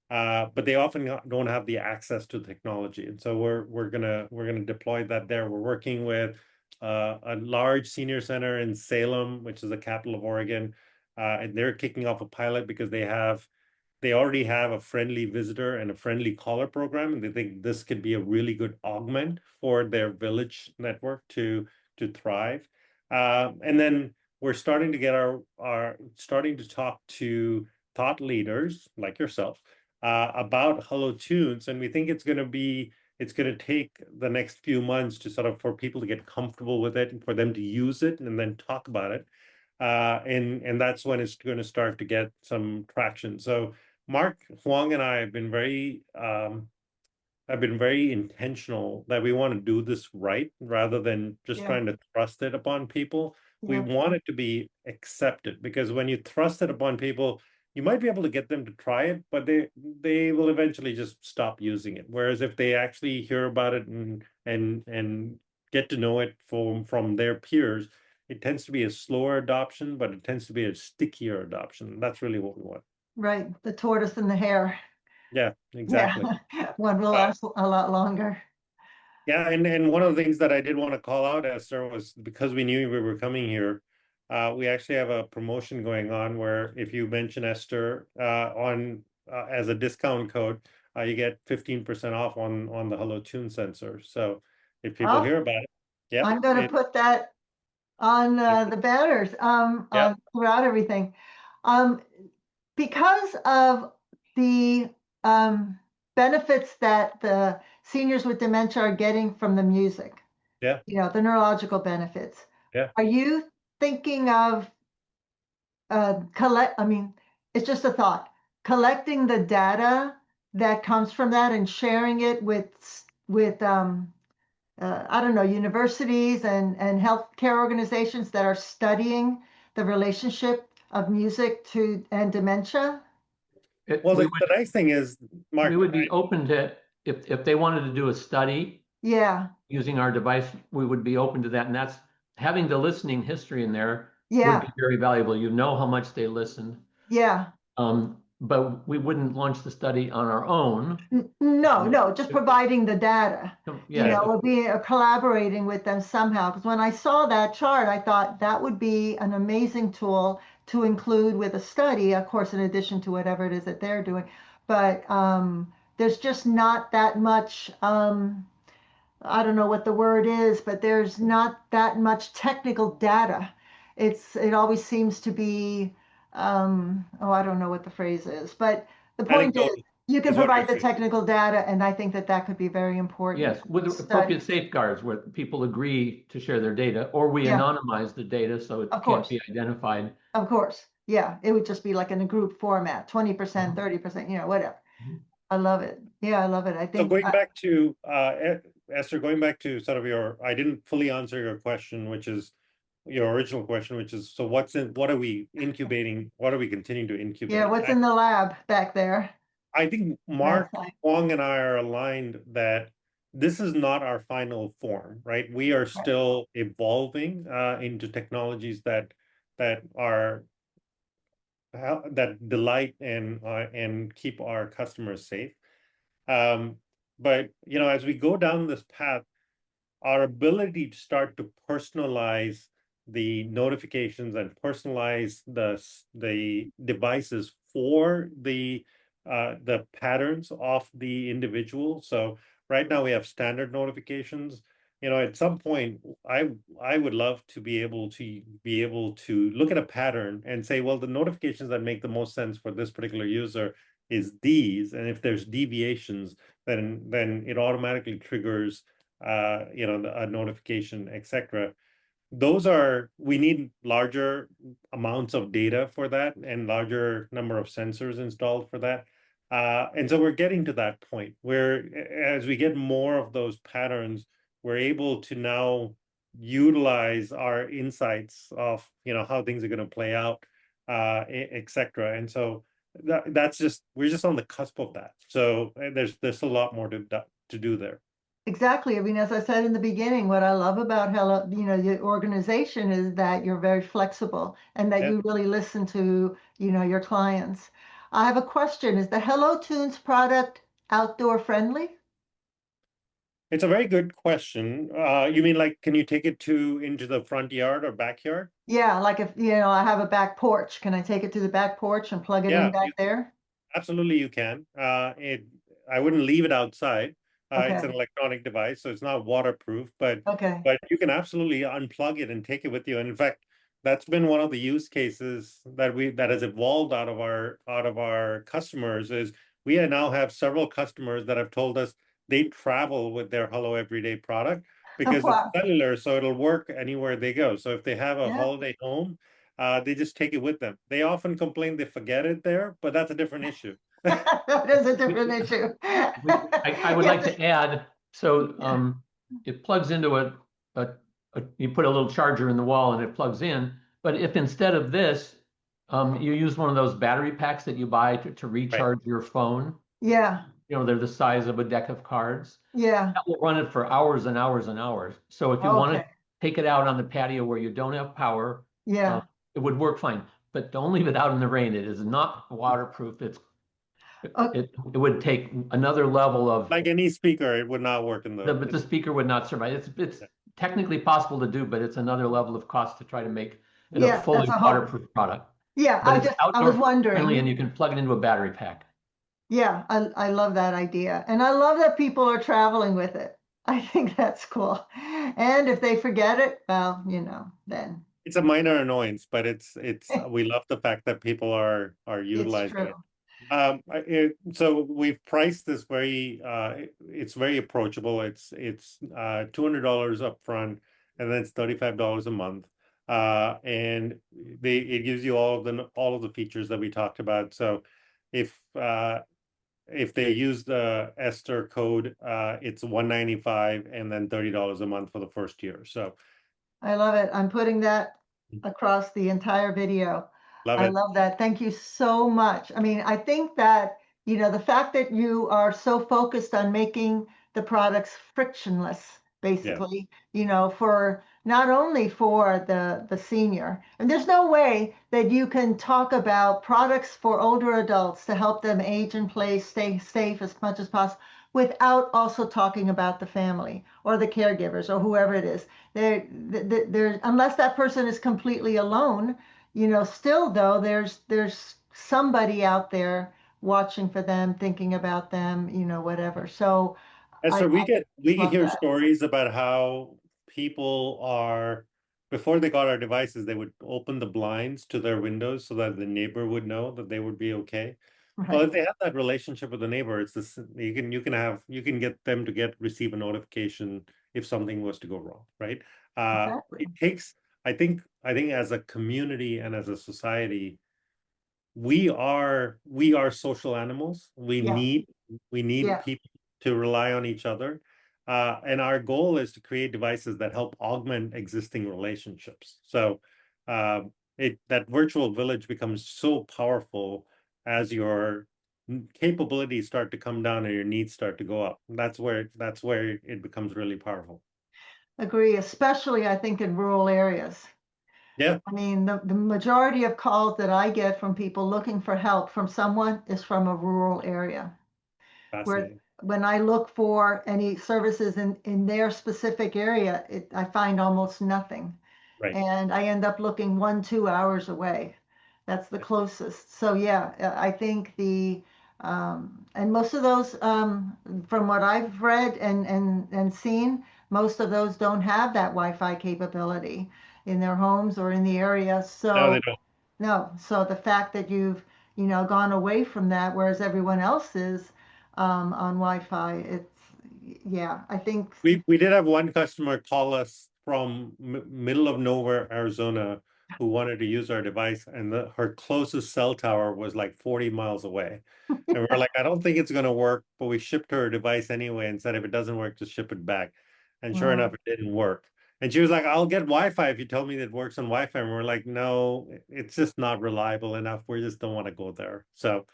but they often don't have the access to technology. And so we're gonna deploy that there. We're working with a large senior center in Salem, which is the capital of Oregon, and they're kicking off a pilot because they already have a friendly visitor and a friendly caller program, and they think this could be a really good augment for their village network to thrive. And then we're starting to get starting to talk to thought leaders like yourself about Hello Tunes, and we think it's going to take the next few months to sort of for people to get comfortable with it and for them to use it and then talk about it. And that's when it's going to start to get some traction. So Mark Huang and I have been very intentional that we want to do this right rather than just Yeah. trying to thrust it upon people. We Yeah. want it to be accepted, because when you thrust it upon people, you might be able to get them to try it, but they will eventually just stop using it. Whereas if they actually hear about it and get to know it from their peers, it tends to be a slower adoption, but it tends to be a stickier adoption. That's really what we want. Right. The tortoise and the hare. Yeah, exactly. Yeah. One will last a lot longer. Yeah, and one of the things that I did want to call out, Esther, was because we knew we were coming here, we actually have a promotion going on where if you mention Esther on as a discount code, you get 15% off on the Hello Tune sensor. So if people Oh, hear about it, yeah, I'm going to put that on the banners yeah, throughout everything. Because of the benefits that the seniors with dementia are getting from the music, yeah, the neurological benefits. yeah. Are you thinking of it's just a thought, collecting the data that comes from that and sharing it with I don't know, universities and healthcare organizations that are studying the relationship of music and dementia? Well, We the nice thing is, Mark, would be open to, if they wanted to do a study Yeah, using our device, we would be open to that. And that's having the listening history in there would yeah, be very valuable. You know how much they listened. yeah. But we wouldn't launch the study on our own. No, just providing the data. Yeah, We'll be collaborating with them somehow. Because when I saw that chart, I thought that would be an amazing tool to include with a study, of course, in addition to whatever it is that they're doing. But there's just not that much. I don't know what the word is, but there's not that much technical data. It always seems to be, I don't know what the phrase is, but the point is anecdotal you can is what you're provide the saying. technical data, and I think that that could be very important. yes, with appropriate safeguards where people agree to share their data, or we Yeah, anonymize the data so it of can't course, be identified. of course. Yeah, it would just be like in a group format, 20%, 30%, whatever. I love it. Yeah, I love it. I So think, going back to Esther, going back to sort of I didn't fully answer your question, which is your original question, which is, so what are we incubating? What are we continuing to yeah, incubate? what's in the lab back there? I think Mark Huang and I are aligned that this is not our final form, right? We are still evolving into technologies that are that delight and keep our customers safe. But as we go down this path, our ability to start to personalize the notifications and personalize the devices for the patterns of the individual. So right now we have standard notifications. At some point, I would love to be able to look at a pattern and say, well, the notifications that make the most sense for this particular user is these, and if there's deviations, then it automatically triggers a notification, etc. We need larger amounts of data for that and larger number of sensors installed for that. And so we're getting to that point where as we get more of those patterns, we're able to now utilize our insights of, how things are going to play out, etc. And so we're just on the cusp of that. So there's a lot more to do there. Exactly. I mean, as I said in the beginning, what I love about your organization is that you're very flexible and that Yeah. you really listen to, your clients. I have a question. Is the Hello Tunes product outdoor friendly? It's a very good question. You mean like, can you take it into the front yard or backyard? Yeah, like if, I have a back porch, can I take it to the back porch and plug it in Yeah, back there? absolutely you can. I wouldn't leave it outside, It's an Okay. electronic device, so it's not waterproof, but Okay. you can absolutely unplug it and take it with you. And in fact, that's been one of the use cases that has evolved out of our customers. Is we now have several customers that have told us they travel with their Hello Everyday product because it's Wow. cellular, so it'll work anywhere they go. So if they have a Yeah. holiday home, they just take it with them. They often complain they forget it there, but that's a different issue. That is a different issue. I would like to add, so it plugs into you put a little charger in the wall and it plugs in. But if instead of this, you use one of those battery packs that you buy to Right. recharge your phone, Yeah. they're the size of a deck of cards. Yeah. That will run it for hours and hours and hours. So if you want to Okay. take it out on the patio where you don't have power, Yeah. it would work fine. But don't leave it out in the rain. It is not waterproof. Okay. It would take another level of, Like any speaker, it would not work in but the speaker would not survive. It's technically possible to do, but it's another level of cost to try to make it a Yeah, that's fully a whole. waterproof product. Yeah, But it's I was outdoor friendly and wondering. you can plug it into a battery pack. Yeah, I love that idea. And I love that people are traveling with it. I think that's cool. And if they forget it, well, then it's a minor annoyance, but we love the fact that people are it's utilizing true. it. So we've priced this it's very approachable. It's $200 up front, and then it's $35 a month. And it gives you all of the features that we talked about. So if they use the Esther code, it's $195 and then $30 a month for the first year. So I love it. I'm putting that across the entire video. love I it. love that. Thank you so much. I mean, I think that, the fact that you are so focused on making the products frictionless, Yeah. basically, for not only for the senior, and there's no way that you can talk about products for older adults to help them age in place, stay safe as much as possible, without also talking about the family or the caregivers or whoever it is. There, unless that person is completely alone, still though, there's somebody out there watching for them, thinking about them, whatever. So I Esther, we love hear that. stories about how people are before they got our devices, they would open the blinds to their windows so that the neighbor would know that they would be okay. Well, Right. if they have that relationship with the neighbor, it's this you can get them to receive a notification if something was to go wrong, right? Exactly. It takes I think as a community and as a society, we are social animals. Yeah. We need Yeah. people to rely on each other. And our goal is to create devices that help augment existing relationships. So that virtual village becomes so powerful as your capabilities start to come down and your needs start to go up. That's where it becomes really powerful. Agree, especially I think in rural areas. Yeah, I mean, the majority of calls that I get from people looking for help from someone is from a rural area. Where fascinating. when I look for any services in their specific area, I find almost nothing. Right. And I end up looking 1, 2 hours away. That's the Yeah. closest. So yeah, I think and most of those, from what I've read and seen, most of those don't have that Wi-Fi capability in their homes or in the area. No, they So don't. no, so the fact that you've, gone away from that, whereas everyone else is on Wi-Fi, yeah, I think, We did have one customer call us from middle of nowhere, Arizona, who wanted to use our device, and her closest cell tower was like 40 miles away. And we're like, I don't think it's going to work, but we shipped her a device anyway and said, if it doesn't work, just ship it back. And sure wow, enough, it didn't work. And she was like, I'll get Wi-Fi if you tell me that it works on Wi-Fi. And we're like, no, it's just not reliable enough. We just don't want to go there. So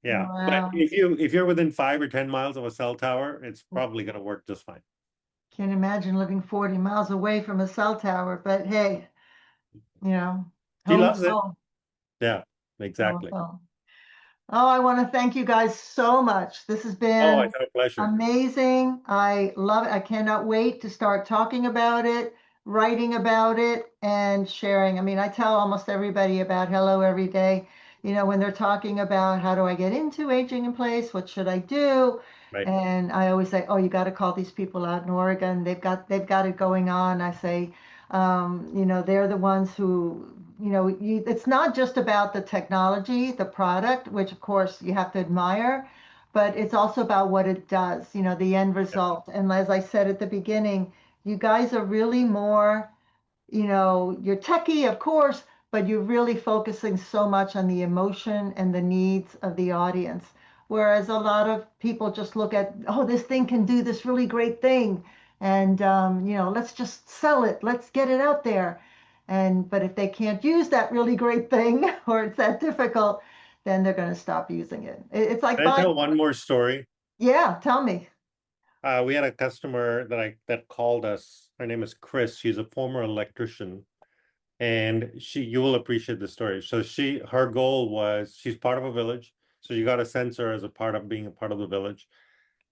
yeah, but wow. if you're within 5 or 10 miles of a cell tower, it's probably going to work just fine. Can't imagine living 40 miles away from a cell tower, but hey, you know, She home is loves it. home. Yeah, Home is exactly. home. Oh, I want to thank you guys so much. This has Oh, been it's our pleasure. amazing. I love it. I cannot wait to start talking about it, writing about it, and sharing. I mean, I tell almost everybody about Hello every day. when they're talking about how do I get into aging in place, what should I do? Right. And I always say, oh, you got to call these people out in Oregon. They've got it going on. I say, they're the ones who, it's not just about the technology, the product, which of course you have to admire, but it's also about what it does, the end Yeah. result. And as I said at the beginning, you guys are really more, you're techie, of course, but you're really focusing so much on the emotion and the needs of the audience. Whereas a lot of people just look at, oh, this thing can do this really great thing. And, let's just sell it. Let's get it out there. But if they can't use that really great thing or it's that difficult, then they're going to stop using it. It's like Can I buying. tell one more story? Yeah, tell me. We had a customer that called us. Her name is Chris. She's a former electrician, and you will appreciate the story. So her goal was, she's part of a village, so you got to sense her as a part of being a part of the village.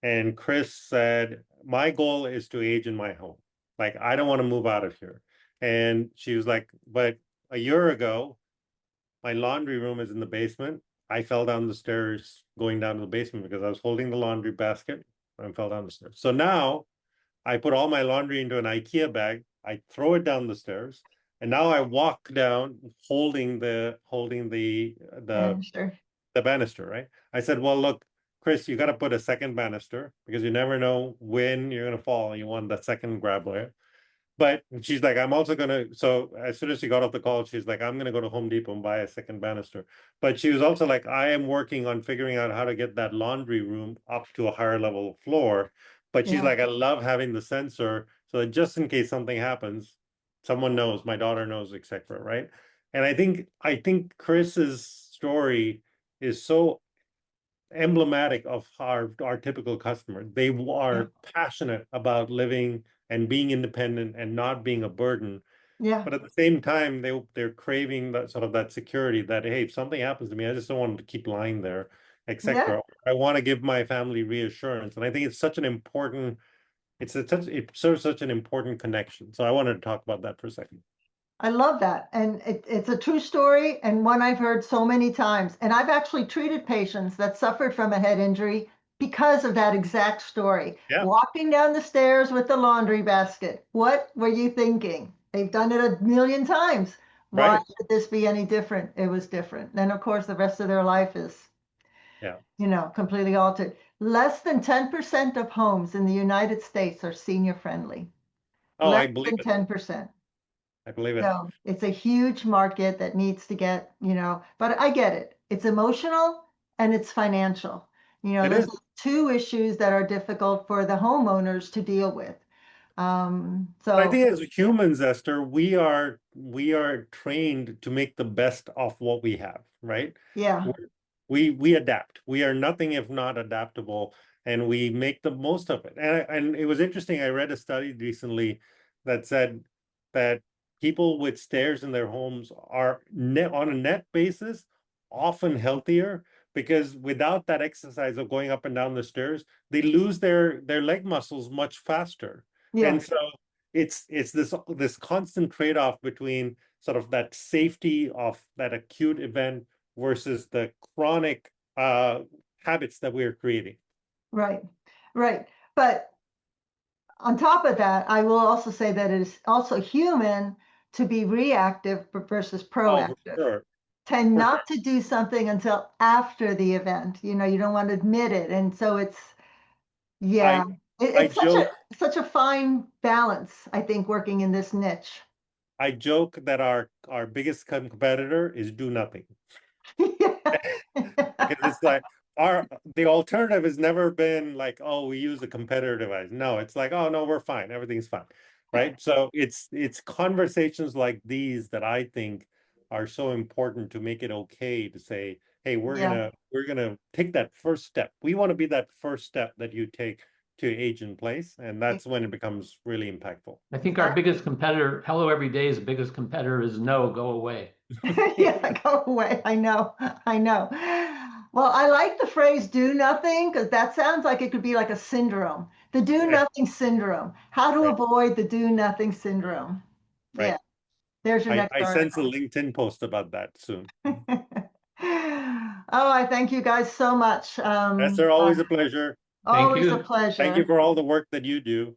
And Chris said, my goal is to age in my home. Like, I don't want to move out of here. And she was like, but a year ago, my laundry room is in the basement. I fell down the stairs going down to the basement because I was holding the laundry basket and fell down the stairs. So now I put all my laundry into an IKEA bag. I throw it down the stairs, and now I walk down holding Yeah, sure. the banister, right? I said, well, look, Chris, you got to put a second banister because you never know when you're going to fall. You want that second grab layer. But she's like, I'm also gonna. So as soon as she got off the call, she's like, I'm gonna go to Home Depot and buy a second banister. But she was also like, I am working on figuring out how to get that laundry room up to a higher level floor. But she's Yeah, like, I love having the sensor so that just in case something happens, someone knows, my daughter knows, etc. Right? And I think Chris's story is so emblematic of our typical customer. They yeah, are passionate about living and being independent and not being a burden. yeah, But at the same time, they're craving that sort of that security that, hey, if something happens to me, I just don't want to keep lying there, yeah. etc. I want to give my family reassurance. And I think it's such an important, it serves such an important connection. So I wanted to talk about that for a second. I love that. And it's a true story and one I've heard so many times. And I've actually treated patients that suffered from a head injury because of that exact story. Yeah, Walking down the stairs with the laundry basket. What were you thinking? They've done it a million times. Why right. should this be any different? It was different. Then, of course, the rest of their life is, Yeah. completely altered. Less than 10% of homes in the United States are senior friendly. Oh, Less I believe than it. 10%. I believe it. So it's a huge market that needs to get, but I get it. It's emotional and it's financial. It Those is. are two issues that are difficult for the homeowners to deal with. I So think as humans, Esther, we are trained to make the best of what we have, right? yeah, We adapt. We are nothing if not adaptable, and we make the most of it. And it was interesting. I read a study recently that said that people with stairs in their homes are on a net basis often healthier because without that exercise of going up and down the stairs, they lose their leg muscles much faster. yeah, And so it's this constant trade-off between sort of that safety of that acute event versus the chronic habits that we're creating. right, right. But on top of that, I will also say that it is also human to be reactive versus Oh, for proactive. sure, Tend for sure. not to do something until after the event. You don't want to admit it. And so yeah, I I it's such a joke such a fine balance, I think, working in this niche. I joke that our biggest competitor is do nothing. Because it's like the alternative has never been like, oh, we use a competitor device. No, it's like, oh no, we're fine, everything's fine, right? So it's conversations like these that I think are so important to make it okay to say, hey, we're Yeah, gonna we're gonna take that first step. We want to be that first step that you take to age in place, and that's when it becomes really impactful. I think our biggest competitor, Hello Every Day's biggest competitor is no, go away. yeah, go away. I know, I know. Well, I like the phrase do nothing because that sounds like it could be like a syndrome. The do Right, nothing syndrome. How to right, avoid the do nothing syndrome. right. Yeah, there's your next I sense a article. LinkedIn post about that soon. Oh, I thank you guys so much. Esther, always a pleasure. Always a you. Thank you pleasure. for all the work that you do,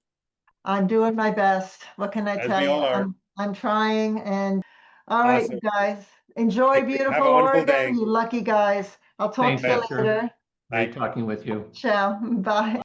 I'm doing my best. What can I as tell we you? all are. I'm trying. And all right, you Awesome. guys, enjoy Have beautiful a wonderful Oregon, day. you lucky guys. I'll talk Thanks, to you Esther. later. Great Bye. talking with you. Ciao. Bye.